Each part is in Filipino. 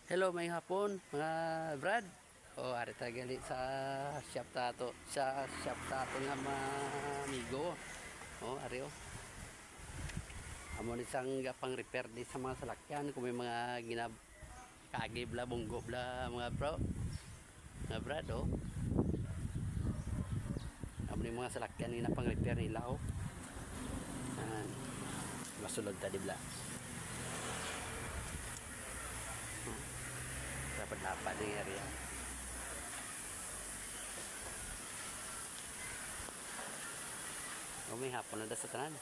Hello may hapon mga Brad. O ari ta gali sa shop tato sa shop tato nga mga amigo. O ari o. Amo ni sang pang repair di sa mga salakyan kung may mga ginab kagi bla bunggo bla mga bro. Mga Brad o. Amo ni mga salakyan ni na pang repair nila o. Masulod ta di bla. Dapat ng area. O may hapon na sa tanan.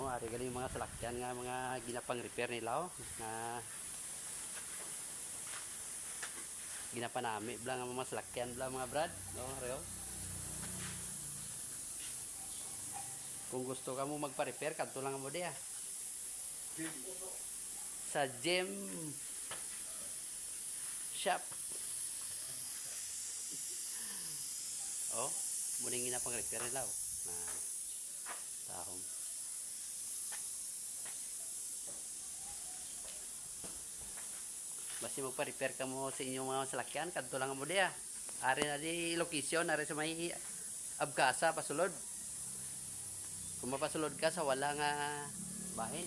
O ari gali mga salakyan nga mga ginapang repair nila o na ginapanami bla nga mga salakyan bla mga Brad. O reo. Kung gusto ka mo magpa-repair kadto lang mo diya. Sa gym shop. Oh, muling na pang repair nila oh. Na tahong. Basta magpa-repair ka mo sa inyong mga salakyan, kadto lang mo diya. Ari na di location, ari sa may Abkasa pasulod. Kung mapasulod ka sa wala nga bahin.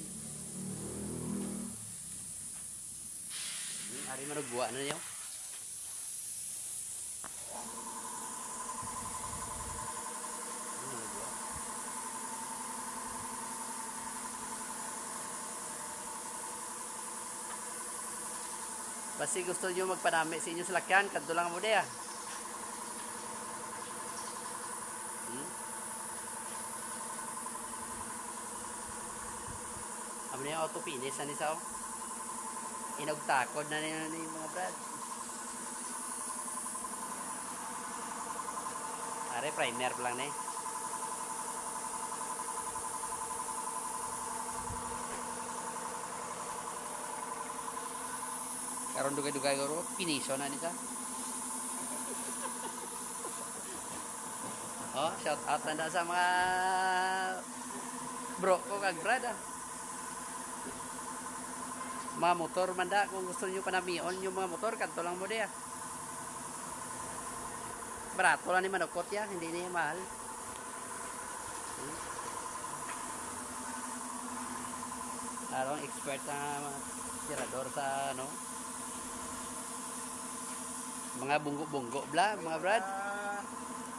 Ari manugwa na niyo. Basta gusto niyo magpanami sa inyong salakyan, kadto lang mo diya. Amo niya auto finish ani sao? Inagtakod na ni mga Brad. Are primer lang ni. Karon dugay-dugay guro piniso na ni sa. Oh, shout out na sa mga bro ko kag Brad ah. Mga motor manda kung gusto niyo panamion yung mga motor kadto lang mo diya. Barato lang ni manukot ya, hindi niya mahal. Arong expert na tirador sa ano. Mga bunggo-bunggo bla, mga Brad.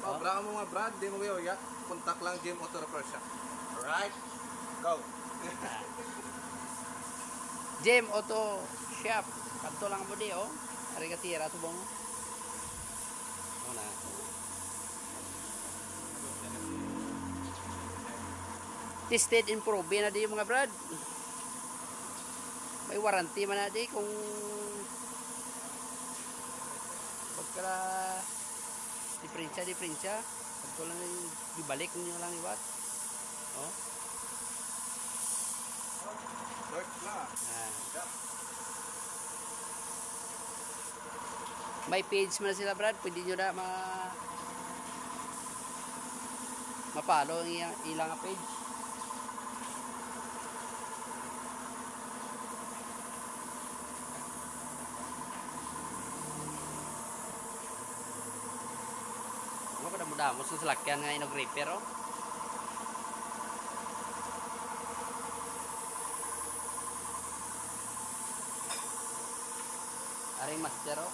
Obra mo mga Brad, di mo ya. Kontak lang Gym Auto Repair Shop. Alright, go. Gym Auto Shop. Kadto lang mo di oh. Ari ka tira subong. Una. Tested and proven na di mga Brad. May warranty man na di kung pagka diferensya. Kadto lang ibalik niyo lang iwat. Oh. May page man sila Brad, pwede nyo na mapalo ang ilang page. Ano ka na mo sa salakyan nga inog-repair oh. Aring master oh.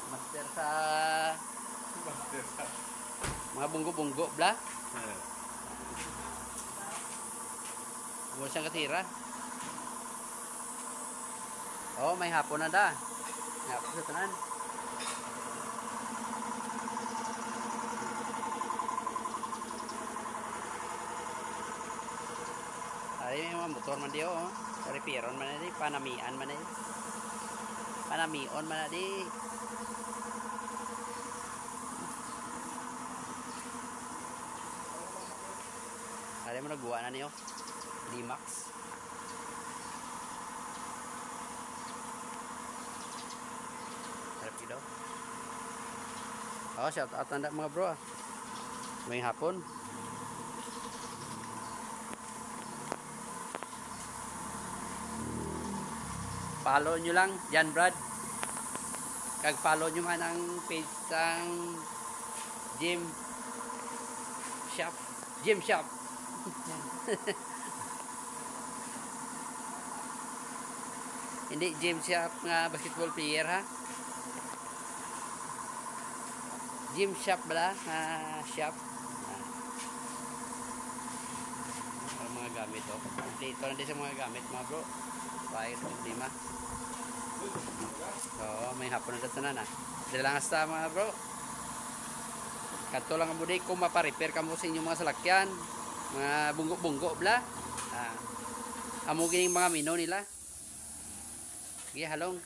Master sa mga bunggo-bunggo bla. Mo siyang katira. Oh, may hapon na da. Hapon sa tanan. Ari may mga motor man diyo oh. Repairon man na di, panamian man na di. Panamion man na di. Ari mo nagbuwa na niyo. D-Max. Harap daw. Oh, shout out na mga bro. May hapon. Follow nyo lang dyan, Brad. Kag follow nyo man ang page sang Gym Shop. Gym Shop. Hindi gym shop nga basketball player ha. Gym shop bala nga shop. Ang mga gamit oh. Kompleto na din sa mga gamit mga bro. Bayad ng lima. Oo, may hapon na dito na. Dili lang hasta mga bro. Kadto lang ang buday kung mapa-repair ka mo sa inyong mga salakyan. Mga bunggo-bunggo bla. Amo gining mga mino nila. Sige, halong.